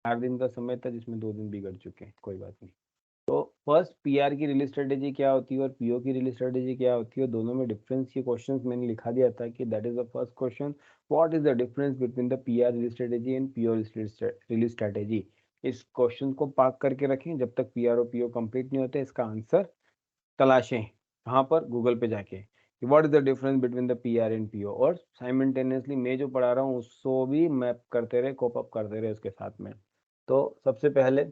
4 दिन का समय था जिसमें 2 दिन बिगड़ चुके हैं, कोई बात नहीं। तो फर्स्ट पीआर की रिलीज स्ट्रेटेजी क्या होती है और पीओ की रिलीज स्ट्रेटेजी क्या होती है, दोनों में डिफरेंस ये क्वेश्चंस मैंने लिखा दिया था कि that is the first question, what is the difference between the PR release strategy and PO release strategy. इस क्वेश्चन को पार्क करके रखें जब तक पीआर और पीओ कंप्लीट नहीं होते, इसका आंसर तलाशें कहाँ पर, गूगल पे जाके, what is the difference between the PR and PO, और साइमल्टेनियसली मैं जो पढ़ा रहा हूँ उसको भी मैप करते रहे, कोप अप करते रहे उसके साथ में। तो सबसे पहले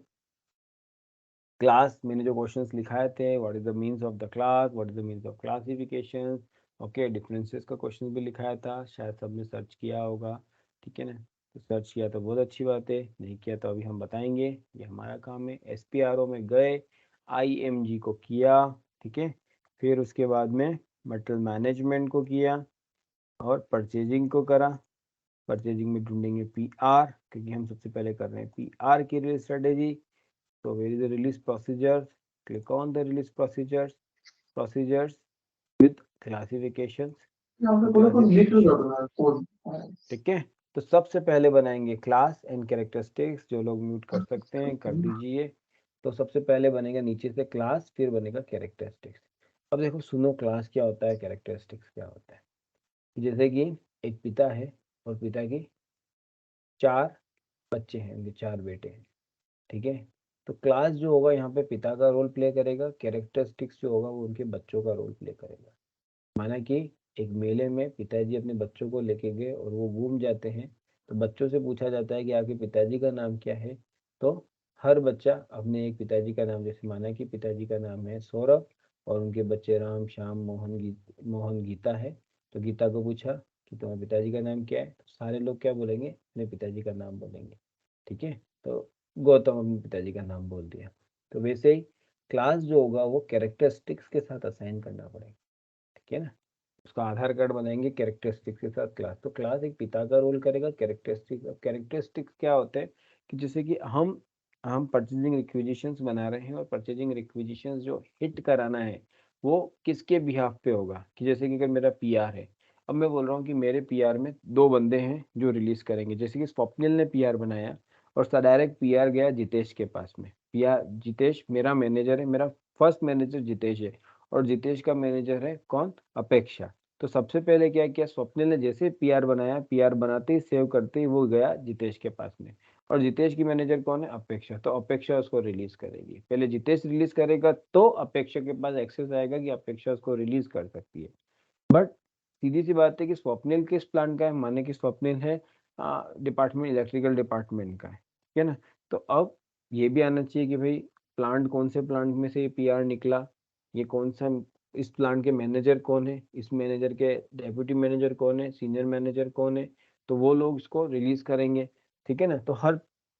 क्लास मैंने जो क्वेश्चंस लिखाए थे, what is the means of the class, what is the means of classification, okay, differences का क्वेश्चन भी लिखाया था, शायद सबने सर्च किया होगा, ठीक है ना। तो सर्च किया तो बहुत अच्छी बात है, नहीं किया तो अभी हम बताएंगे, ये हमारा काम है। एसपीआरओ में गए, आईएमजी को किया, ठीक है, फिर उसके बाद में मटेरियल मैनेजमेंट को किया और परचेजिंग को करा। परचेजिंग में ढूंढेंगे पीआर, क्योंकि हम सबसे पहले कर रहे हैं पीआर की release strategy. So where is the release procedures? Click on the release procedures with classifications. ठीक है, तो सबसे पहले बनाएंगे क्लास एंड कैरेक्टरिस्टिक्स। जो लोग म्यूट कर सकते हैं कर दीजिए। तो सबसे पहले बनेगा नीचे से क्लास, फिर बनेगा कैरेक्टरिस्टिक्स। अब देखो सुनो, क्लास क्या होता है, कैरेक्टरिस्टिक्स क्या होता है। जैसे कि एक पिता है और पिता की 4 बच्चे हैं, उनके 4 बेटे हैं, ठीक है। तो क्लास जो होगा यहाँ पे पिता का रोल प्ले करेगा, कैरेक्टरिस्टिक्स जो होगा वो उनके बच्चों का रोल प्ले करेगा। माना कि एक मेले में पिताजी अपने बच्चों को लेके गए और वो घूम जाते हैं, तो बच्चों से पूछा जाता है कि आपके पिताजी का नाम क्या है। तो हर बच्चा अपने एक पिताजी का नाम, जैसे माना कि पिताजी का नाम है सौरभ और उनके बच्चे राम, श्याम, मोहन, गीता है। तो गीता को पूछा कि तुम्हारे पिताजी का नाम क्या है, तो सारे लोग क्या बोलेंगे, अपने पिताजी का नाम बोलेंगे, ठीक है। तो गौतम अपने पिताजी का नाम बोल दिया। तो वैसे ही क्लास जो होगा वो कैरेक्टरिस्टिक्स के साथ असाइन करना पड़ेगा, ठीक है ना। उसका आधार कार्ड बनाएंगे कैरेक्टरिस्टिक्स के साथ क्लास। तो क्लास एक पिता का रोल करेगा, कैरेक्टरिस्टिक्स क्या होते हैं कि जैसे कि हम परचेजिंग रिक्विजिशंस बना रहे हैं और परचेजिंग रिक्विजिशंस जो हिट कराना है वो किसके बिहाफ पे होगा, कि जैसे कि अगर मेरा पीआर है, अब मैं बोल रहा हूँ कि मेरे पीआर में 2 बंदे हैं जो रिलीज करेंगे, जैसे कि स्वप्निल ने पीआर बनाया और डायरेक्ट पीआर गया जितेश के पास में। पीआर जितेश मेरा मैनेजर है, मेरा फर्स्ट मैनेजर जितेश है और जितेश का मैनेजर है कौन, अपेक्षा। तो सबसे पहले क्या किया, स्वप्निल ने जैसे पीआर बनाया, पीआर बनाते ही सेव करते ही वो गया जितेश के पास में, और जितेश की मैनेजर कौन है, अपेक्षा। तो अपेक्षा उसको रिलीज करेगी, पहले जितेश रिलीज करेगा तो अपेक्षा के पास एक्सेस आएगा कि अपेक्षा उसको रिलीज कर सकती है। बट सीधी सी बात है कि स्वप्निल किस प्लान का है, माने कि स्वप्निल है डिपार्टमेंट, इलेक्ट्रिकल डिपार्टमेंट का है, ठीक है ना। तो अब ये भी आना चाहिए कि भाई प्लांट कौन से प्लांट में से पीआर निकला, ये कौन सा, इस प्लांट के मैनेजर कौन है, इस मैनेजर के डेप्यूटी मैनेजर कौन है, सीनियर मैनेजर कौन है, तो वो लोग इसको रिलीज करेंगे, ठीक है ना। तो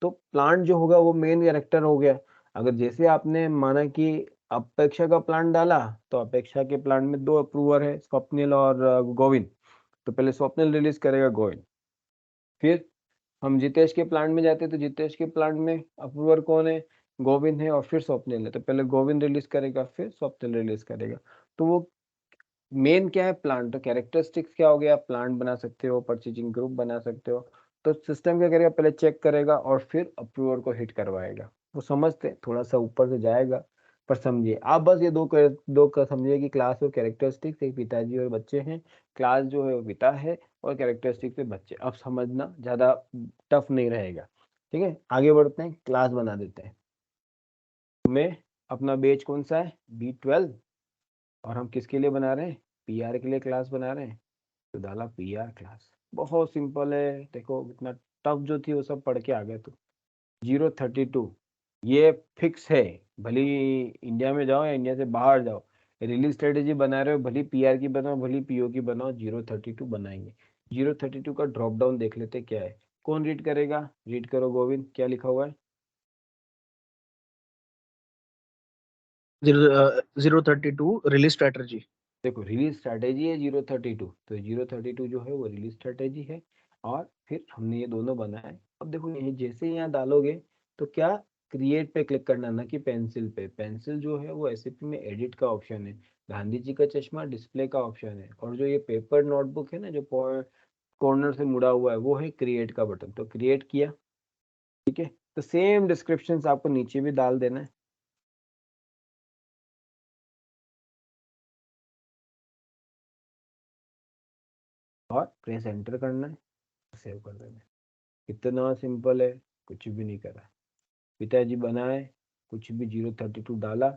तो प्लांट जो होगा वो मेन कैरेक्टर हो गया। अगर जैसे आपने माना कि अपेक्षा का प्लान डाला, तो अपेक्षा के प्लान में 2 अप्रूवर है, स्वप्निल और गोविंद। तो पहले स्वप्निल रिलीज करेगा गोविंद, फिर हम जितेश के प्लान में जाते हैं तो जितेश के प्लान में अप्रूवर कौन है, गोविंद है और फिर स्वप्निल है। तो पहले गोविंद रिलीज करेगा फिर स्वप्निल रिलीज करेगा। तो वो मेन क्या है, प्लांट। तो कैरेक्टरिस्टिक्स क्या हो गया, प्लांट बना सकते हो, परचेजिंग ग्रुप बना सकते हो। तो सिस्टम क्या करेगा, पहले चेक करेगा और फिर अप्रूवर को हिट करवाएगा। वो समझते थोड़ा सा ऊपर से जाएगा, पर समझिए आप बस ये दो का समझिए कि क्लास और कैरेक्टरिस्टिक्स एक पिताजी और बच्चे हैं, क्लास जो है वो पिता है और कैरेक्टरिस्टिक्स है बच्चे। अब समझना ज्यादा टफ नहीं रहेगा, ठीक है। आगे बढ़ते हैं, क्लास बना देते हैं। में अपना बेच कौन सा है, B12, और हम किसके लिए बना रहे हैं, पीआर के लिए क्लास बना रहे हैं। तो डाला पीआर क्लास, बहुत सिंपल है। देखो इतना टफ जो थी वो सब पढ़ के आ गए। तो 032 ये फिक्स है, भली इंडिया में जाओ या इंडिया से बाहर जाओ, रिलीज स्ट्रेटेजी बना रहे हो, भली पीआर की बनाओ भली पीओ की बनाओ, 032 बनाएंगे। 032 का ड्रॉप डाउन देख लेते क्या है, कौन रीड करेगा, रीड करो गोविंद, क्या लिखा हुआ है। 032 रिलीज स्ट्रेटजी। देखो रिलीज स्ट्रैटेजी है 032, तो 032 जो है वो रिलीज स्ट्रैटेजी है। और फिर हमने ये दोनों बनाए। अब देखो ये जैसे यहाँ डालोगे तो क्या, क्रिएट पे क्लिक करना, ना कि पेंसिल पे। पेंसिल जो है वो एसएपी में एडिट का ऑप्शन है, गांधी जी का चश्मा डिस्प्ले का ऑप्शन है, और जो ये पेपर नोटबुक है ना जो कॉर्नर से मुड़ा हुआ है वो है क्रिएट का बटन। तो क्रिएट किया, ठीक है। तो सेम डिस्क्रिप्शन आपको नीचे भी डाल देना है। और प्रेस एंटर करना है, सेव कर देना है। कितना सिंपल है, कुछ भी नहीं करा। पिताजी बनाए, कुछ भी 032 डाला,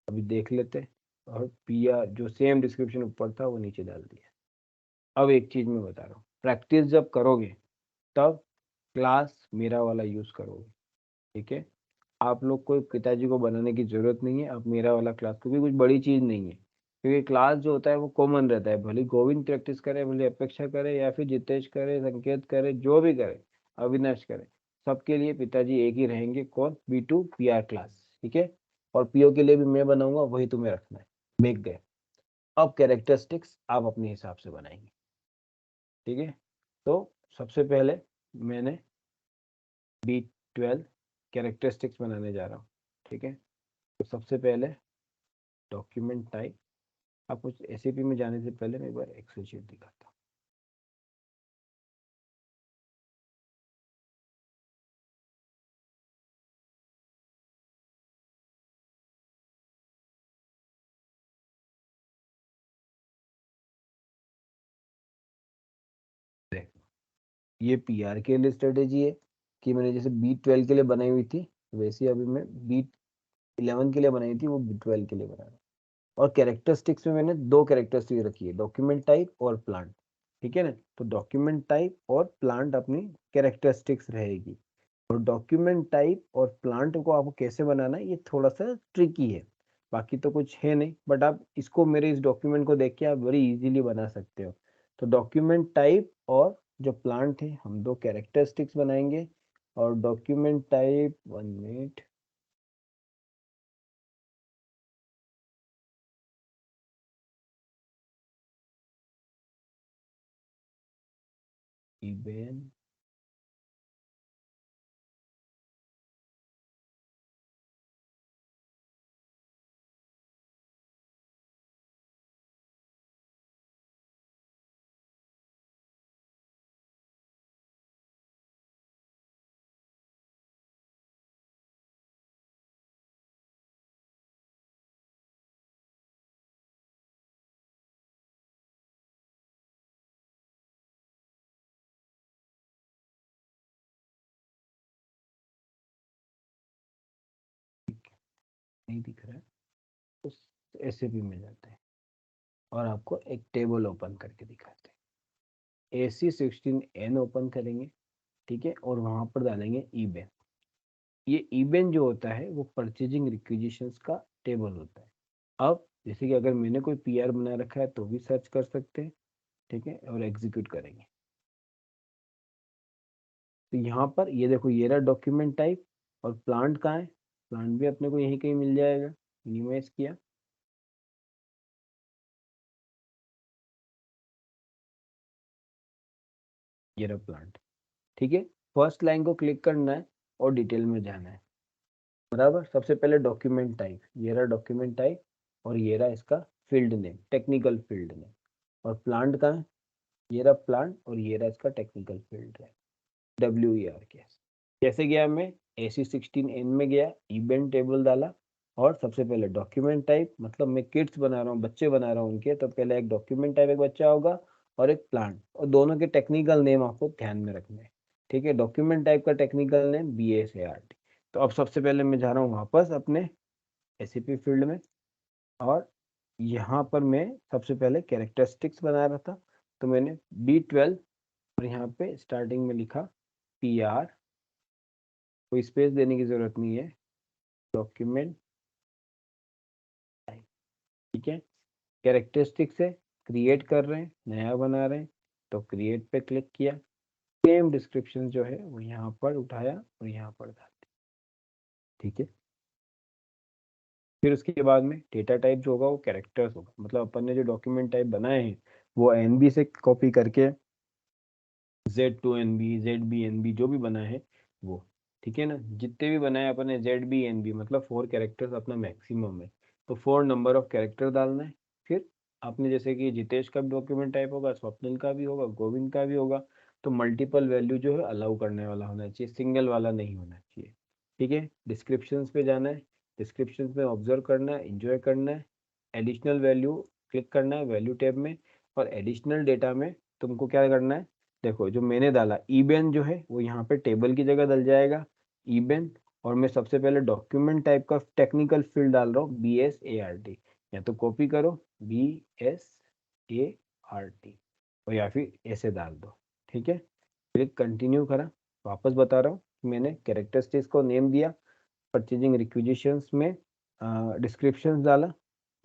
अभी देख लेते। और पिया जो सेम डिस्क्रिप्शन ऊपर था वो नीचे डाल दिया। अब एक चीज मैं बता रहा हूँ, प्रैक्टिस जब करोगे तब क्लास मेरा वाला यूज करोगे, ठीक है। आप लोग को पिताजी को बनाने की जरूरत नहीं है, आप मेरा वाला क्लास, क्योंकि कुछ बड़ी चीज नहीं है। क्योंकि क्लास जो होता है वो कॉमन रहता है, भले गोविंद प्रैक्टिस करे, भले अपेक्षा करे, या फिर जितेश करे, संकेत करे, जो भी करे, अविनाश करे, सबके लिए पिताजी एक ही रहेंगे। कौन? B2 PR क्लास, ठीक है। और पीओ के लिए भी मैं बनाऊंगा, वही तुम्हें रखना है। मेक गए। अब कैरेक्टरिस्टिक्स आप अपने हिसाब से बनाएंगे, ठीक है। तो सबसे पहले मैंने B12 कैरेक्टरिस्टिक्स बनाने जा रहा हूँ, ठीक है। तो सबसे पहले डॉक्यूमेंट टाइप। आप कुछ एसीपी में जाने से पहले मैं एक बार एक्सेल शीट दिखाता हूँ। देखो, ये पीआर के लिए स्ट्रेटेजी है कि मैंने जैसे B12 के लिए बनाई हुई थी, वैसे ही अभी मैं B11 के लिए बनाई थी, वो B12 के लिए बना रहा हूँ। और कैरेक्टरिस्टिक्स में मैंने दो कैरेक्टरिस्टिक रखी है, डॉक्यूमेंट टाइप और प्लांट, ठीक है ना। तो डॉक्यूमेंट टाइप और प्लांट अपनी कैरेक्टरिस्टिक्स रहेगी। और डॉक्यूमेंट टाइप और प्लांट को आपको कैसे बनाना है, ये थोड़ा सा ट्रिकी है। बाकी तो कुछ है नहीं, बट आप इसको, मेरे इस डॉक्यूमेंट को देख के आप बड़ी इजीली बना सकते हो। तो डॉक्यूमेंट टाइप और जो प्लांट है, हम दो कैरेक्टरिस्टिक्स बनाएंगे। और डॉक्यूमेंट टाइप, 1 मिनट, इवेन, नहीं दिख रहा है, उस एसएपी में जाते हैं और आपको एक टेबल ओपन करके दिखाते हैं। AC16N ओपन करेंगे, ठीक है, और वहां पर डालेंगे ईबेन। ये ईबेन जो होता है वो परचेजिंग रिक्विजिशंस का टेबल होता है। अब जैसे कि अगर मैंने कोई पीआर बना रखा है तो भी सर्च कर सकते हैं, ठीक है, और एग्जीक्यूट करेंगे। तो यहाँ पर ये देखो, ये रहा डॉक्यूमेंट टाइप। और प्लांट कहाँ है? प्लांट भी अपने को यहीं कहीं मिल जाएगा। मिनिमाइज किया, ये रहा प्लांट, ठीक है। फर्स्ट लाइन को क्लिक करना है और डिटेल में जाना है, बराबर। सबसे पहले डॉक्यूमेंट टाइप, ये रहा डॉक्यूमेंट टाइप। और ये रहा इसका field name, technical field name. और प्लांट कहाँ है? ये रहा प्लांट, और ये रहा इसका टेक्निकल फील्ड है, WER के। कैसे गया मैं? AC16N में गया, इवेंट टेबल डाला। और सबसे पहले डॉक्यूमेंट टाइप, मतलब मैं किड्स बना रहा हूँ, बच्चे बना रहा हूँ उनके, तो पहले एक डॉक्यूमेंट टाइप एक बच्चा होगा और एक प्लांट, और दोनों के टेक्निकल नेम आपको ध्यान में रखने हैं, ठीक है। डॉक्यूमेंट टाइप का टेक्निकल नेम BSART। तो अब सबसे पहले मैं जा रहा हूँ वापस अपने SCP फील्ड में। और यहाँ पर मैं सबसे पहले कैरेक्टरिस्टिक्स बना रहा था, तो मैंने B12, और यहाँ पे स्टार्टिंग में लिखा PR, कोई स्पेस देने की जरूरत नहीं है, डॉक्यूमेंट, ठीक है। कैरेक्टरिस्टिक से क्रिएट कर रहे हैं, नया बना रहे हैं, तो क्रिएट पे क्लिक किया। सेम डिस्क्रिप्शन जो है वो यहाँ पर उठाया और यहाँ पर डाल दिया, ठीक है। फिर उसके बाद में डेटा टाइप जो होगा वो कैरेक्टर्स होगा, मतलब अपन ने जो डॉक्यूमेंट टाइप बनाए हैं वो NB से कॉपी करके Z2NB, ZBNB जो भी बना है वो, ठीक है ना। जितने भी बनाए अपन ने ZBNB, मतलब 4 कैरेक्टर्स अपना मैक्सिमम है, तो 4 नंबर ऑफ कैरेक्टर डालना है। फिर आपने जैसे कि जितेश का भी डॉक्यूमेंट टाइप होगा, स्वप्निल का भी होगा, गोविंद का भी होगा, तो मल्टीपल वैल्यू जो है अलाउ करने वाला होना चाहिए, सिंगल वाला नहीं होना चाहिए। ठीक है, डिस्क्रिप्शंस पे जाना है, डिस्क्रिप्शंस में ऑब्जर्व करना है, इंजॉय करना है, एडिशनल वैल्यू क्लिक करना है वैल्यू टैब में, और एडिशनल डेटा में तुमको क्या करना है, देखो जो मैंने डाला ईबेन जो है वो यहाँ पे टेबल की जगह डल जाएगा ईबेन, और मैं सबसे पहले डॉक्यूमेंट टाइप का टेक्निकल फील्ड डाल रहा हूँ BSART, या तो कॉपी करो BSART और या फिर ऐसे डाल दो। ठीक है, क्लिक कंटिन्यू करा, वापस बता रहा हूँ मैंने कैरेक्टरिस्टिक्स को नेम दिया, परचेजिंग रिक्विजिशंस में डिस्क्रिप्शंस डाला,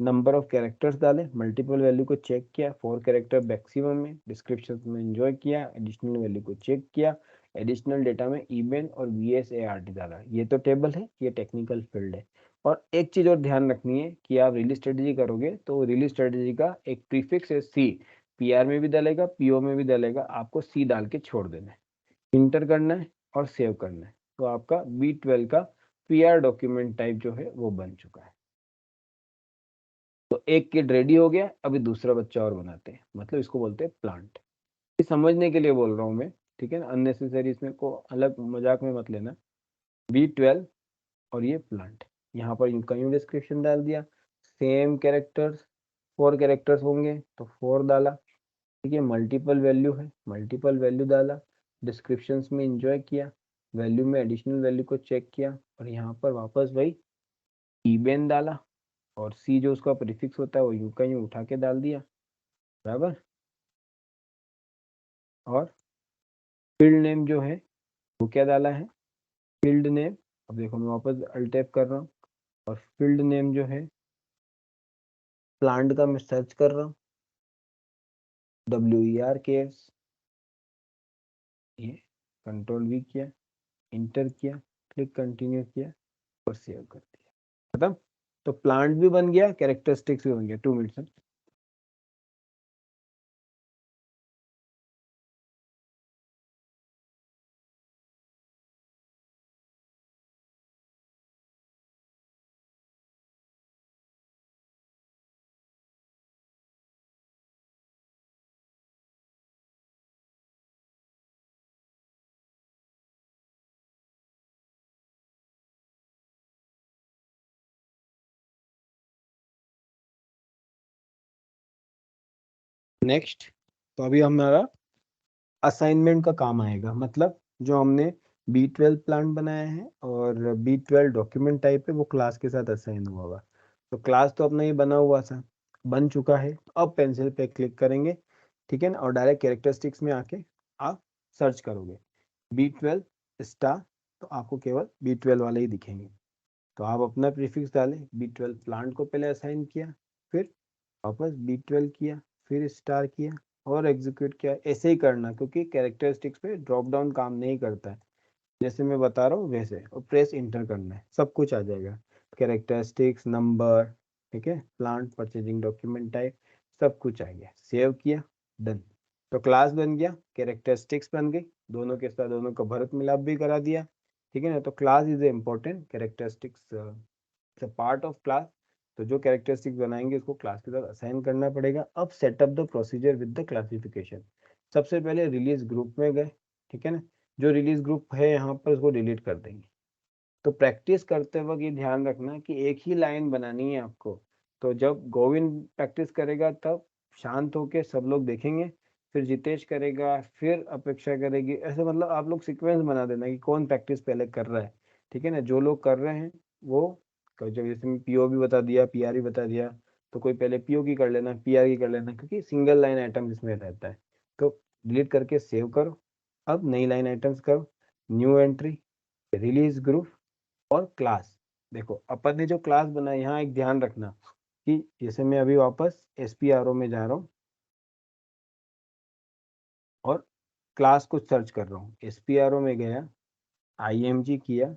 नंबर ऑफ कैरेक्टर्स डाले, मल्टीपल वैल्यू को चेक किया, 4 कैरेक्टर मैक्सिमम में, डिस्क्रिप्शन में एंजॉय किया, एडिशनल वैल्यू को चेक किया, एडिशनल डेटा में ईबेन और BSART डाला। ये तो टेबल है, ये टेक्निकल फील्ड है। और एक चीज और ध्यान रखनी है कि आप रिलीज स्ट्रेटेजी करोगे तो रिलीज स्ट्रेटेजी का एक प्रीफिक्स है C, PR में भी डालेगा, PO में भी डालेगा, आपको C डाल के छोड़ देना है, इंटर करना है और सेव करना है, तो आपका B12 का PR डॉक्यूमेंट टाइप जो है वो बन चुका है। तो एक किड रेडी हो गया, अभी दूसरा बच्चा और बनाते हैं, मतलब इसको बोलते हैं प्लांट। ये समझने के लिए बोल रहा हूँ मैं, ठीक है ना, अननेसेसरी इसमें को अलग मजाक में मत लेना। B12 और ये प्लांट, यहाँ पर यूं का यूं डिस्क्रिप्शन डाल दिया, सेम कैरेक्टर्स 4 कैरेक्टर्स होंगे तो 4 डाला। ठीक है, मल्टीपल वैल्यू है, मल्टीपल वैल्यू डाला, डिस्क्रिप्शंस में एंजॉय किया, वैल्यू में एडिशनल वैल्यू को चेक किया, और यहाँ पर वापस वही ईबेन डाला, और C जो उसका प्रीफिक्स होता है वो यूं का यूं उठा के डाल दिया, बराबर। और फील्ड नेम जो है वो क्या डाला है, फील्ड नेम, अब देखो मैं वापस अल्ट टैप कर रहा हूँ, और फील्ड नेम जो है प्लांट का मैं सर्च कर रहा हूँ, WERKS, ये कंट्रोल V किया, इंटर किया, क्लिक कंटिन्यू किया और सेव कर दिया, खत्म। तो प्लांट भी बन गया, कैरेक्टरिस्टिक्स भी बन गया। 2 मिनट्स। नेक्स्ट, तो अभी हमारा असाइनमेंट का काम आएगा, मतलब जो हमने B12 प्लांट बनाया है और B12 डॉक्यूमेंट टाइप है वो क्लास के साथ असाइन हुआ होगा। तो क्लास तो अपना ये बना हुआ था, बन चुका है, अब पेंसिल पे क्लिक करेंगे, ठीक है ना, और डायरेक्ट कैरेक्टरिस्टिक्स में आके आप सर्च करोगे B12 स्टार, तो आपको केवल B12 वाले ही दिखेंगे। तो आप अपना प्रीफिक्स डालें, B12 प्लांट को पहले असाइन किया, फिर वापस B12 किया, फिर स्टार किया और एग्जीक्यूट किया। ऐसे ही करना, क्योंकि कैरेक्टरिस्टिक्स पे ड्रॉप डाउन काम नहीं करता है, जैसे मैं बता रहा हूँ वैसे, और प्रेस इंटर करना है, सब कुछ आ जाएगा, कैरेक्टरिस्टिक्स, नंबर, ठीक है, प्लांट, परचेजिंग डॉक्यूमेंट टाइप, सब कुछ आ गया, सेव किया, डन। तो क्लास बन गया, कैरेक्टरिस्टिक्स बन गई, दोनों के साथ दोनों का भरत मिलाप भी करा दिया, ठीक है ना। तो class is a important, characteristics part of class. तो जो कैरेक्टरिस्टिक्स बनाएंगे उसको क्लास के साथ असाइन करना पड़ेगा। अब setup the procedure with the classification. सबसे पहले रिलीज ग्रुप में गए, ठीक है ना, जो रिलीज ग्रुप है यहाँ पर उसको डिलीट कर देंगे। तो प्रैक्टिस करते वक्त ये ध्यान रखना कि एक ही लाइन बनानी है आपको। तो जब गोविंद प्रैक्टिस करेगा तब शांत होके सब लोग देखेंगे, फिर जितेश करेगा, फिर अपेक्षा करेगी, ऐसे मतलब आप लोग सीक्वेंस बना देना कि कौन प्रैक्टिस पहले कर रहा है, ठीक है ना। जो लोग कर रहे हैं वो जब जैसे मैं PO भी बता दिया, PR भी बता दिया, तो कोई पहले PO की कर लेना, PR की कर लेना, क्योंकि सिंगल लाइन आइटम इसमें रहता है। तो डिलीट करके सेव करो, अब नई लाइन आइटम्स करो, न्यू एंट्री, रिलीज ग्रुप और क्लास। देखो अपन ने जो क्लास बनाई, यहाँ एक ध्यान रखना कि जैसे मैं अभी वापस SPRO में जा रहा हूँ और क्लास को सर्च कर रहा हूँ, SPRO में गया, IMG किया,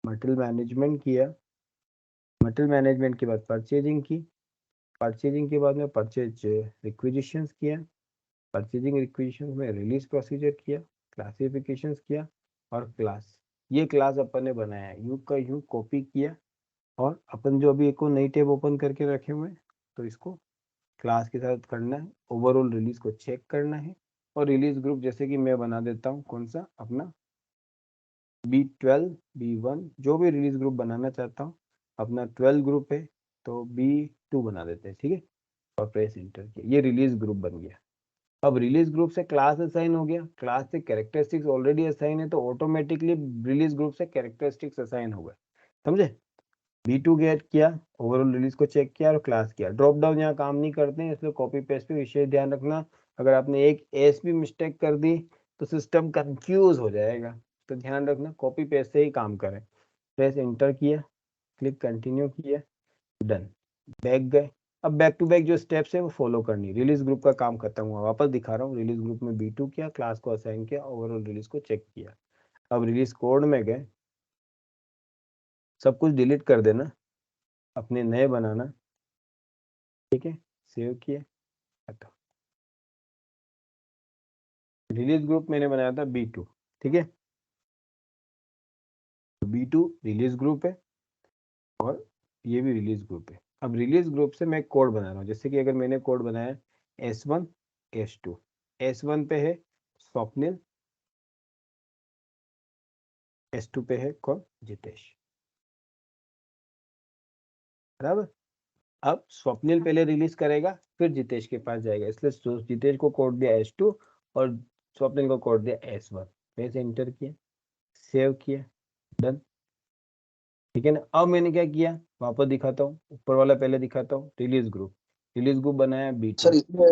मटेरियल मैनेजमेंट किया, मटेरियल मैनेजमेंट के बाद परचेजिंग की, परचेजिंग के बाद में परचेज रिक्विजिशंस किया, परचेजिंग रिक्विजिशंस में रिलीज प्रोसीजर किया, क्लासिफिकेशंस किया और क्लास। ये क्लास अपन ने बनाया है, यू का यू कॉपी किया, और अपन जो अभी एक नई टेब ओपन करके रखे हुए हैं, तो इसको क्लास के साथ करना है, ओवरऑल रिलीज को चेक करना है, और रिलीज ग्रुप जैसे कि मैं बना देता हूँ कौन सा अपना B12 B1 जो भी रिलीज ग्रुप बनाना चाहता हूँ, अपना 12 ग्रुप है तो B2 बना देते हैं, ठीक है। और प्रेस इंटर किया, ये रिलीज ग्रुप बन गया। अब रिलीज ग्रुप से क्लास असाइन हो गया, क्लास से कैरेक्टरिस्टिक्स ऑलरेडी असाइन है तो ऑटोमेटिकली रिलीज ग्रुप से कैरेक्टरिस्टिक्स असाइन हो गए, समझे। B2 गेट किया, ओवरऑल रिलीज को चेक किया और क्लास किया। ड्रॉप डाउन यहाँ काम नहीं करते हैं, इसलिए कॉपी पेस्ट पे विशेष ध्यान रखना। अगर आपने एक एस भी मिस्टेक कर दी तो सिस्टम कंफ्यूज हो जाएगा, तो ध्यान रखना कॉपी पेस्ट से ही काम करें। प्रेस इंटर किया, क्लिक कंटिन्यू किया, डन। बैक गए, अब बैक टू बैक जो स्टेप्स है वो फॉलो करनी। रिलीज ग्रुप का काम खत्म हुआ, वापस दिखा रहा हूँ। रिलीज ग्रुप में B2 किया, क्लास को असाइन किया, ओवरऑल रिलीज को चेक किया। अब रिलीज कोड में गए, सब कुछ डिलीट कर देना, अपने नए बनाना, ठीक है। सेव किए, खत्म। रिलीज ग्रुप मैंने बनाया था B2, ठीक है। B2 रिलीज ग्रुप है और ये भी रिलीज ग्रुप है। अब रिलीज ग्रुप से मैं कोड बना रहा हूँ, जैसे कि अगर मैंने कोड बनाया S1 S2, S1 पे है स्वप्निल, S2 पे है कौन, जितेश, बराबर। अब स्वप्निल पहले रिलीज करेगा फिर जितेश के पास जाएगा, इसलिए जितेश को कोड दिया S2 और स्वप्निल को कोड दिया S1। वैसे इंटर किया, सेव किया, डन, ठीक है ना। अब मैंने क्या किया, वापस दिखाता हूँ, ऊपर वाला पहले दिखाता हूँ। रिलीज ग्रुप बनाया B2। सर इसमें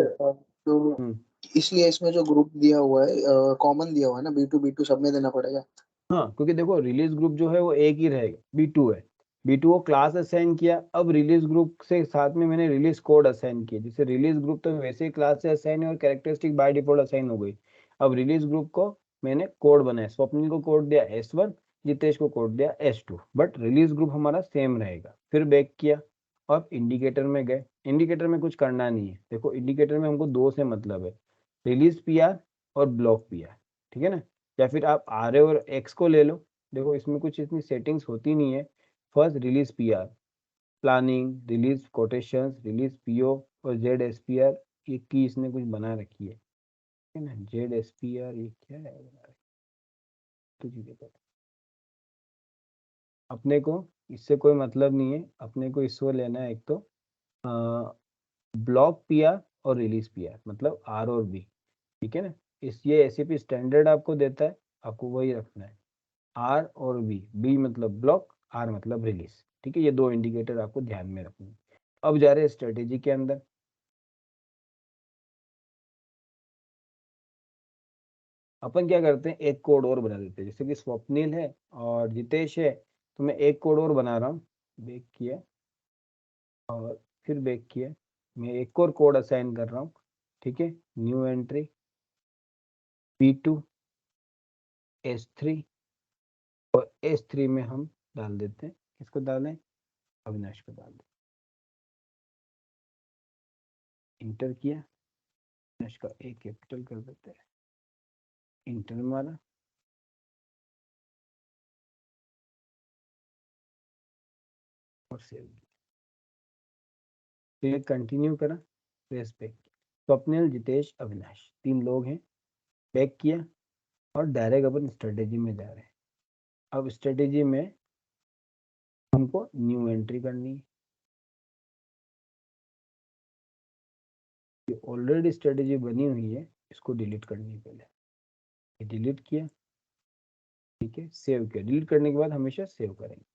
जो हम्म, इसलिए इसमें जो ग्रुप दिया हुआ है कॉमन दिया हुआ है ना, B2 सब में देना पड़ेगा। हाँ, क्योंकि देखो रिलीज ग्रुप जो है वो एक ही रहेगा, B2 है। B2 को क्लास असाइन किया, अब रिलीज ग्रुप से साथ में मैंने रिलीज कोड असाइन किया। जैसे रिलीज ग्रुप तो वैसे ही क्लास से असाइन है और कैरेक्टरिस्टिक बाय डिफॉल्ट असाइन हो गई। अब रिलीज ग्रुप को मैंने कोड बनाया, स्वप्निल को कोड दिया S1, जितेश को कोड दिया S2, बट रिलीज ग्रुप हमारा सेम रहेगा। फिर बैक किया और इंडिकेटर में गए। इंडिकेटर में कुछ करना नहीं है, देखो इंडिकेटर में हमको दो से मतलब है, रिलीज PR और ब्लॉक PR, ठीक है ना। या फिर आप RA और X को ले लो, देखो इसमें कुछ इतनी सेटिंग्स होती नहीं है। First release PR, planning, release quotations, release PO और ZSPR, ये की इसने कुछ बना रखी है, ठीक है ना। ZSPR ये क्या है, तुझे क्या पता। अपने को इससे कोई मतलब नहीं है, अपने को इसको लेना है एक तो ब्लॉक PR और रिलीज PR, मतलब R और B, ठीक है ना। इस ये SAP स्टैंडर्ड आपको देता है, आपको वही रखना है। R और B मतलब ब्लॉक, R मतलब रिलीज, ठीक है। ये दो इंडिकेटर आपको ध्यान में रखने हैं। अब जा रहे हैं स्ट्रेटेजी के अंदर। अपन क्या करते हैं, एक कोड और बना देते हैं, जैसे कि स्वप्निल है और जितेश है, तो मैं एक कोड और बना रहा हूँ। बैक किया और फिर बैक किया, मैं एक और कोड असाइन कर रहा हूँ, ठीक है। न्यू एंट्री B2 S3 और S3 में हम डाल देते हैं, किसको डालें, अविनाश को डाल दें। इंटर किया, अविनाश का A कैपिटल कर देते हैं, इंटर मारा और सेव किया, फिर कंटिन्यू करा, प्रेस बैक। स्वप्निल, जितेश, अविनाश, तीन लोग हैं। बैक किया और डायरेक्ट अपन स्ट्रेटेजी में जा रहे हैं। अब स्ट्रेटेजी में हमको न्यू एंट्री करनी है, ये ऑलरेडी स्ट्रेटेजी बनी हुई है, इसको डिलीट करनी है पहले। ये डिलीट किया, ठीक है, सेव किया। डिलीट करने के बाद हमेशा सेव करेंगे।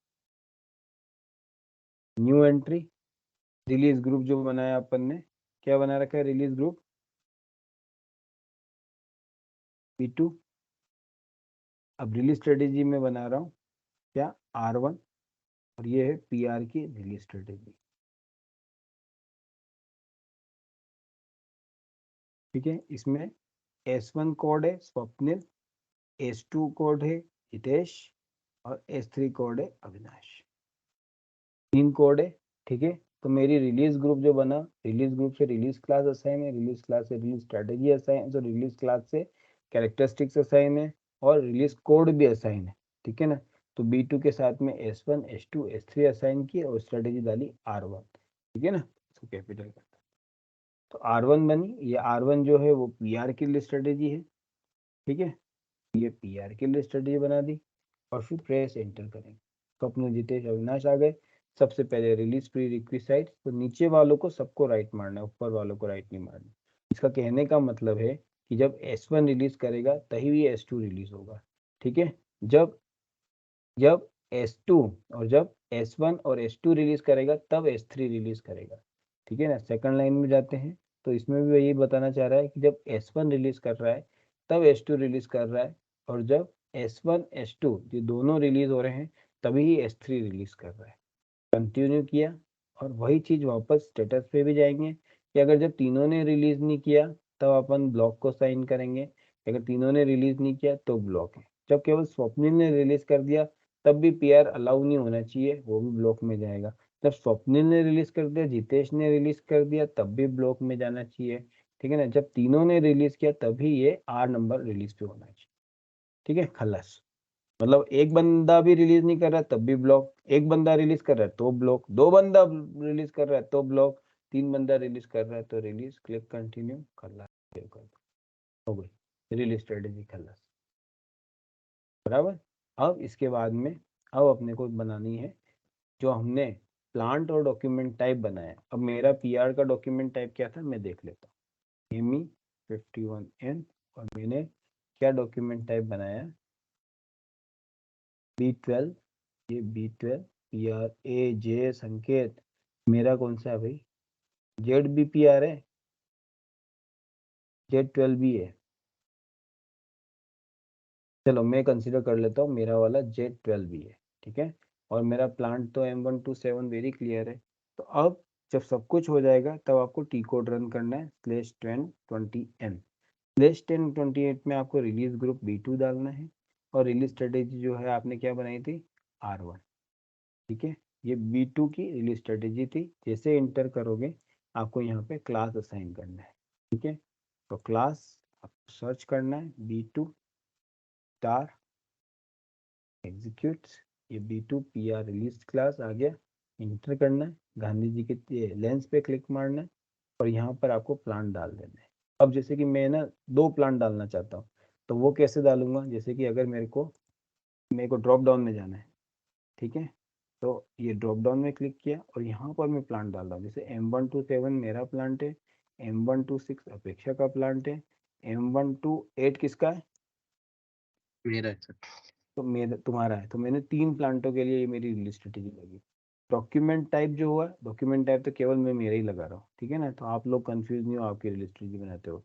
न्यू एंट्री, रिलीज ग्रुप जो बनाया अपन ने, क्या बना रखा है, रिलीज ग्रुप B2। अब रिलीज स्ट्रेटेजी में बना रहा हूँ क्या, R1, और ये है PR की रिलीज स्ट्रेटेजी, ठीक है। इसमें S1 कोड है स्वप्निल, S2 कोड है हितेश और S3 कोड है अविनाश, तीन कोड है, ठीक है। तो मेरी रिलीज ग्रुप जो बना, रिलीज ग्रुप से रिलीज क्लास असाइन है, रिलीज क्लास से रिलीज स्ट्रेटेजी असाइन, तो रिलीज क्लास से कैरेक्टरिस्टिक्स असाइन है और रिलीज कोड भी असाइन है, ठीक है ना। तो B2 के साथ में S1 S2 S3 असाइन किए और स्ट्रेटेजी डाली R1, ठीक है ना। इसको कैपिटल करता, तो R1 बनी, ये R1 जो है वो PR के लिए स्ट्रेटेजी है, ठीक है, ये PR के लिए स्ट्रेटेजी बना दी और फिर प्रेस एंटर करेंगे। स्वप्न, जितेश, अविनाश आ गए। सबसे पहले रिलीज प्री रिक्विसाइट, तो नीचे वालों को सबको राइट मारना है, ऊपर वालों को राइट नहीं मारना। इसका कहने का मतलब है कि जब S1 रिलीज करेगा तभी S2 रिलीज होगा, ठीक है। जब जब S2 और जब S1 और S2 रिलीज करेगा तब S3 रिलीज करेगा, ठीक है ना। सेकंड लाइन में जाते हैं, तो इसमें भी यही बताना चाह रहा है कि जब S1 रिलीज कर रहा है तब S2 रिलीज कर रहा है, और जब S1 S2 ये दोनों रिलीज हो रहे हैं तभी ही S3 रिलीज कर रहा है। कंटिन्यू किया, और वही चीज वापस स्टेटस पे भी जाएंगे कि अगर जब तीनों ने रिलीज नहीं किया तब अपन ब्लॉक को साइन करेंगे, अगर तीनों ने रिलीज नहीं किया तो ब्लॉक है। जब केवल स्वप्निल ने रिलीज कर दिया तब भी PR अलाउ नहीं होना चाहिए, वो भी ब्लॉक में जाएगा। जब स्वप्निल ने रिलीज कर दिया, जितेश ने रिलीज कर दिया, तब भी ब्लॉक में जाना चाहिए, ठीक है ना। जब तीनों ने रिलीज किया तभी ये R नंबर रिलीज पे होना चाहिए, ठीक है। खलास, मतलब एक बंदा भी रिलीज नहीं कर रहा है तब भी ब्लॉक, एक बंदा रिलीज कर रहा है तो ब्लॉक, दो बंदा रिलीज कर रहा है तो ब्लॉक, तीन बंदा रिलीज कर रहा है तो रिलीज। क्लिक कंटिन्यू, खलास, सेव कर दो, हो गई रिलीज स्ट्रेटेजी खलास, बराबर। अब इसके बाद में अब अपने को बनानी है जो हमने प्लांट और डॉक्यूमेंट टाइप बनाया। अब मेरा PR का डॉक्यूमेंट टाइप क्या था मैं देख लेता हूँ, ME51N, और मैंने क्या डॉक्यूमेंट टाइप बनाया, B12, ये B12 PRAJ संकेत। मेरा कौन सा है भाई, ZBPR है, Z12B है। चलो मैं कंसीडर कर लेता हूँ मेरा वाला Z12B है, ठीक है। और मेरा प्लांट तो M127 वेरी क्लियर है। तो अब जब सब कुछ हो जाएगा तब आपको टी कोड रन करना है /1020N। /1028 में आपको रिलीज ग्रुप B2 डालना है, और रिलीज स्ट्रेटेजी जो है आपने क्या बनाई थी, R1, ठीक है। ये B2 की रिलीज स्ट्रेटेजी थी। जैसे इंटर करोगे आपको यहाँ पे क्लास असाइन करना है, ठीक है। तो क्लास आपको सर्च करना है B2 स्टार एग्जीक्यूट, ये B2 PR रिलीज क्लास आ गया। इंटर करना है, गांधी जी के लेंस पे क्लिक मारना है, और यहाँ पर आपको प्लांट डाल देना है। अब जैसे कि मैं ना 2 प्लांट डालना चाहता हूँ, तो वो कैसे डालूंगा, जैसे कि अगर मेरे को ड्रॉप डाउन में जाना है, ठीक है। तो ये ड्रॉप डाउन में क्लिक किया और यहाँ पर मैं प्लांट डाल रहा हूँ, जैसे M127 मेरा प्लांट है, M126 अपेक्षा का प्लांट है, M128 किसका है, मेरा है सर। तो मेरा तुम्हारा है। तो मैंने 3 प्लांटों के लिए ये मेरी रिलीज स्ट्रेटेजी लगी। डॉक्यूमेंट टाइप जो हुआ, डॉक्यूमेंट टाइप तो केवल मैं मेरा ही लगा रहा हूँ, ठीक है ना, तो आप लोग कंफ्यूज नहीं हो, आपकी रिलीज स्ट्रेटेजी बनाते हो।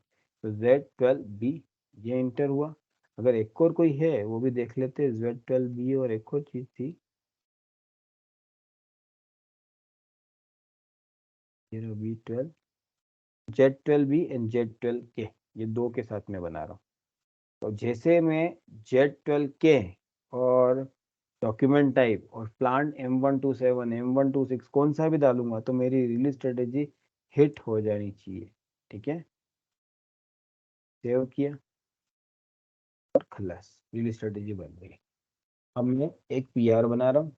तो Z12B ये इंटर हुआ। अगर एक और कोई है वो भी देख लेते हैं, Z12B और एक और चीज थी, B12, Z12B एंड Z12K, ये 2 के साथ में बना रहा हूँ। तो जैसे मैं Z12K और डॉक्यूमेंट टाइप और प्लांट M127 M126 कौन सा भी डालूंगा तो मेरी रिलीज स्ट्रेटेजी हिट हो जानी चाहिए, ठीक है। सेव किया और खलास, रिलीज स्ट्रेटेजी बन गई। अब मैं एक PR बना रहा हूँ,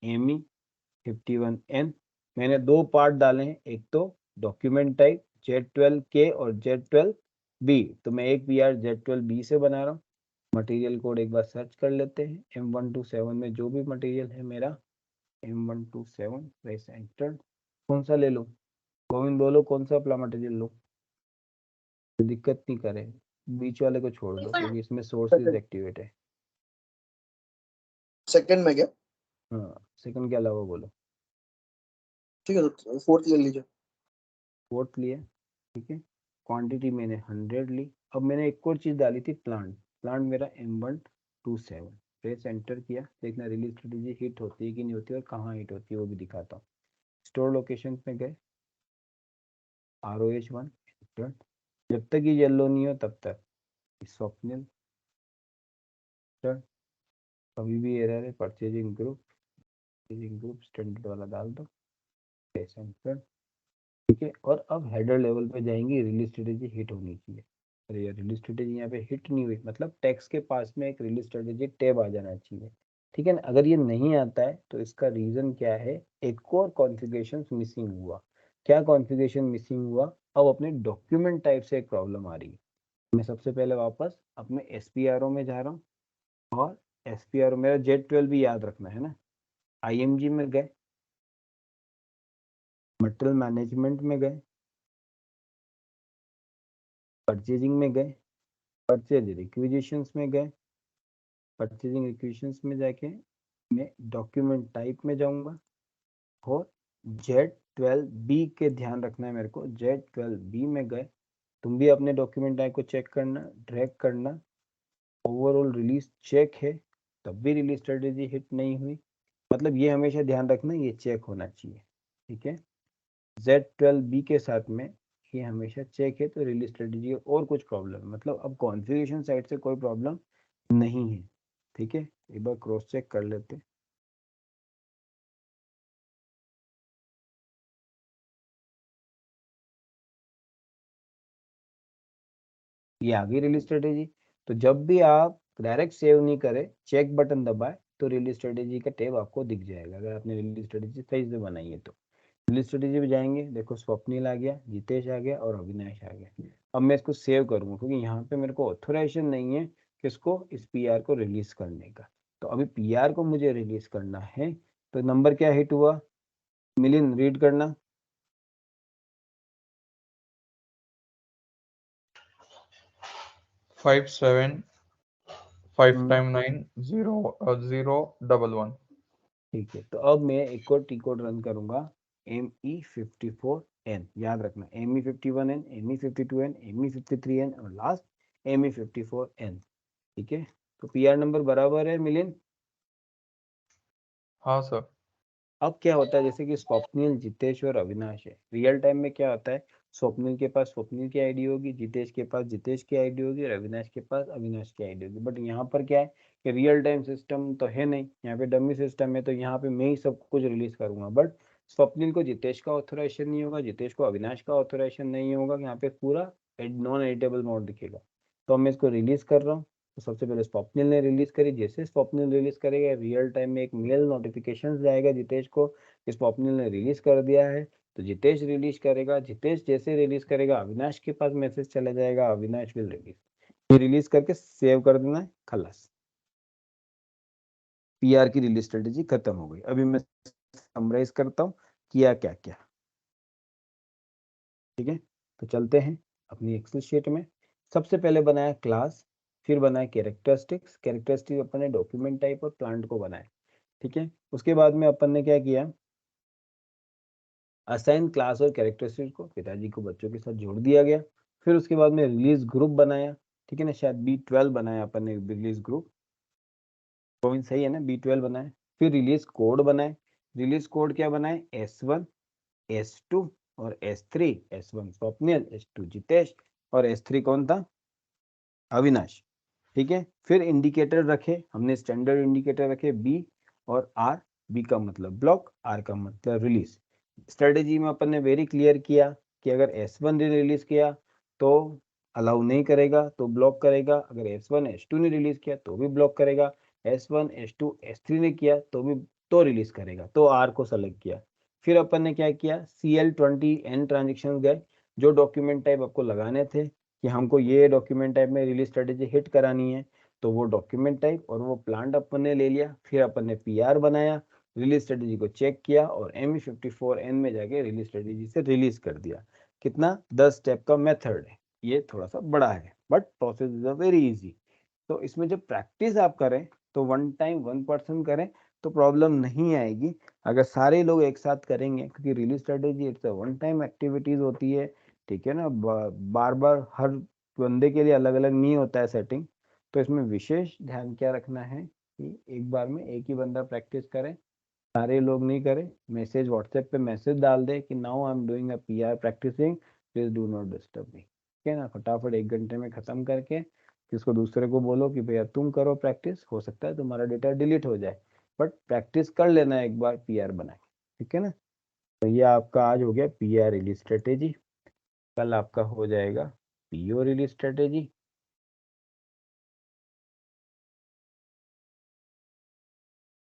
ME51N। मैंने 2 पार्ट डाले हैं, एक तो डॉक्यूमेंट टाइप Z12K और Z12B, तो मैं एक PR Z12B से बना रहा हूँ। मटेरियल कोड एक बार सर्च कर लेते हैं, M127 में जो भी मटेरियल है मेरा, M127 प्रेस एंटर। कौन सा ले लूँ, गोविंद बोलो कौन सा प्ला मटेरियल लो, दिक्कत नहीं करे, बीच वाले को छोड़ दो क्योंकि इसमें सोर्सेज एक्टिवेट है। सेकंड में क्या? हाँ, सेकंड के अलावा बोलो। ठीक है तो फोर्थ ले लीजिए। फोर्थ लिया, ठीक है। क्वांटिटी मैंने 100 ली। अब मैंने एक और चीज़ डाली थी, प्लांट। प्लांट मेरा M127, प्रेस एंटर किया। देखना रिलीज स्ट्रेटेजी हिट होती है कि नहीं होती और कहाँ हिट होती है वो भी दिखाता हूँ। स्टोर लोकेशन में गए, ROH1 एंटर। जब तक ये येलो नहीं हो तब तक स्वप्निल, कभी भी एरर है, परचेजिंग ग्रुप स्टैंडर्ड वाला डाल दो, प्रेस एंटर, ठीक है। और अब हेडर लेवल पे जाएंगे, रिलीज स्ट्रेटेजी हिट होनी चाहिए। अरे यार रिलीज स्ट्रेटेजी यहाँ पे हिट नहीं हुई, मतलब टेक्स्ट के पास में एक रिलीज स्ट्रेटेजी टैब आ जाना चाहिए, ठीक है ना। अगर ये नहीं आता है तो इसका रीजन क्या है, एक और कॉन्फ़िगरेशन मिसिंग हुआ। क्या कॉन्फ़िगरेशन मिसिंग हुआ? अब अपने डॉक्यूमेंट टाइप से एक प्रॉब्लम आ रही है। मैं सबसे पहले वापस अपने SPRO में जा रहा हूँ और SPRO मेरा Z12 भी याद रखना है ना। IMG में गए, मटेरियल मैनेजमेंट में गए, परचेजिंग में गए, परचेज रिक्विजिशंस में गए, परचेजिंग रिक्विजिशंस में जाके मैं डॉक्यूमेंट टाइप में जाऊंगा और Z12B के ध्यान रखना है मेरे को, Z12B में गए। तुम भी अपने डॉक्यूमेंट टाइप को चेक करना, ड्रैग करना, ओवरऑल रिलीज चेक है, तब भी रिलीज स्ट्रेटेजी हिट नहीं हुई, मतलब ये हमेशा ध्यान रखना ये चेक होना चाहिए, ठीक है। Z12B के साथ में ये हमेशा चेक है तो रिलीज स्ट्रेटेजी और कुछ प्रॉब्लम, मतलब अब कॉन्फ़िगरेशन साइड से कोई प्रॉब्लम नहीं है, ठीक है। एक बार क्रॉस चेक कर लेते हैं। ये आ गई रिलीज स्ट्रेटेजी। तो जब भी आप डायरेक्ट सेव नहीं करें, चेक बटन दबाए तो रिलीज स्ट्रेटेजी का टैब आपको दिख जाएगा, अगर आपने रिलीज स्ट्रेटेजी सही से बनाई है तो। रिलीज स्ट्रेटेजी पे जाएंगे, देखो स्वप्निल आ गया, जितेश आ गया और अविनाश आ गया। अब मैं इसको सेव करूंगा क्योंकि यहाँ पे मेरे को ऑथोराइजेशन नहीं है किसको, इस PR को रिलीज करने का। तो अभी PR को मुझे रिलीज करना है, तो नंबर क्या हिट हुआ, मिलिन रीड करना। 57590011। ठीक है, तो अब मैं एक और टी कोड रन करूंगा, ME54N, याद रखना ME51N, ME52N, ME53N और लास्ट ME54N, ठीक है। तो PR नंबर बराबर है मिलिन। हाँ सर। अब क्या होता है, जैसे कि स्वप्निल, जितेश और अविनाश है, रियल टाइम में क्या होता है, स्वप्निल के पास स्वप्निल की आईडी होगी, जितेश के पास जितेश की आईडी होगी और अविनाश के पास अविनाश की आईडी होगी। बट यहाँ पर क्या है कि रियल टाइम सिस्टम तो है नहीं, यहाँ पे डमी सिस्टम है, तो यहाँ पे मैं ही सब कुछ रिलीज करूंगा। बट स्वप्निल को जितेश का ऑथोराइजेशन नहीं होगा, जितेश को अविनाश का ऑथोराइजेशन नहीं होगा, यहाँ पे पूरा नॉन एडिटेबल मोड दिखेगा। तो मैं इसको रिलीज कर रहा हूँ। तो सबसे पहले स्वप्निल ने रिलीज करी, जैसे स्वप्निल रिलीज करेगा रियल टाइम में एक मेल नोटिफिकेशन जाएगा जितेश को कि स्वप्निल ने रिलीज कर दिया है। तो जितेश रिलीज करेगा, जितेश जैसे रिलीज करेगा अविनाश के पास मैसेज चला जाएगा, अविनाश विल रिलीज। ये रिलीज करके सेव कर देना है, खलास, PR की रिलीज स्ट्रेटेजी खत्म हो गई। अभी मैं समराइज करता हूँ किया क्या क्या, ठीक है। तो चलते हैं अपनी एक्सेल शीट में। सबसे पहले बनाया क्लास, फिर बनाया कैरेक्टरिस्टिक्स, कैरेक्टरिस्टिक अपन ने डॉक्यूमेंट टाइप और प्लांट को बनाया, ठीक है। उसके बाद में अपन ने क्या किया, असाइन क्लास और कैरेक्टरिस्टिक को पिताजी को बच्चों के साथ जोड़ दिया गया। फिर उसके बाद में रिलीज ग्रुप बनाया, ठीक है ना, शायद B12 बनाया अपन ने रिलीज ग्रुप, तो सही है ना, B12 बनाए। फिर रिलीज कोड बनाए, रिलीज कोड क्या बनाए, S1, S2 और S3। S1 Swapnil, S2 Jitesh और S3 कौन था, अविनाश, ठीक है। फिर इंडिकेटर रखे हमने, स्टैंडर्ड इंडिकेटर रखे B और R, B का मतलब ब्लॉक, R का मतलब रिलीज। स्ट्रेटेजी में अपन ने वेरी क्लियर किया कि अगर S1 ने रिलीज किया तो अलाउ नहीं करेगा, तो ब्लॉक करेगा, अगर S1 S2 ने रिलीज किया तो भी ब्लॉक करेगा, S1 S2 S3 ने किया तो भी तो रिलीज करेगा, तो R को सेलेक्ट किया। फिर अपन ने क्या किया, CL20N ट्रांजेक्शन गए, जो डॉक्यूमेंट टाइप आपको लगाने थे कि हमको ये डॉक्यूमेंट टाइप में रिलीज स्ट्रेटेजी हिट करानी है, तो वो डॉक्यूमेंट टाइप और वो प्लांट अपन ने ले लिया। फिर अपन ने PR बनाया, रिलीज स्ट्रेटेजी को चेक किया और ME54N में जाके रिलीज स्ट्रेटेजी से रिलीज कर दिया। कितना, 10 स्टेप का मेथड है, ये थोड़ा सा बड़ा है but process is a very easy. तो इसमें जब प्रैक्टिस आप करें तो वन टाइम वन पर्सन करें तो प्रॉब्लम नहीं आएगी। अगर सारे लोग एक साथ करेंगे, क्योंकि release strategy it's a one time activities होती है, ठीक है ना, बार बार हर बंदे के लिए अलग अलग नहीं होता है सेटिंग। तो इसमें विशेष ध्यान क्या रखना है कि एक बार में एक ही बंदा प्रैक्टिस करे, सारे लोग नहीं करें। मैसेज व्हाट्सएप पे मैसेज डाल दे कि now I am doing a PR practising, please do not disturb me, ठीक है ना। फटाफट 1 घंटे में खत्म करके किसको दूसरे को बोलो कि भैया तुम करो प्रैक्टिस, हो सकता है तुम्हारा डेटा डिलीट हो जाए, बट प्रैक्टिस कर लेना एक बार PR बना के, ठीक है ना। तो ये आपका आज हो गया PR रिलीज स्ट्रेटेजी, कल आपका हो जाएगा PO रिलीज स्ट्रेटेजी,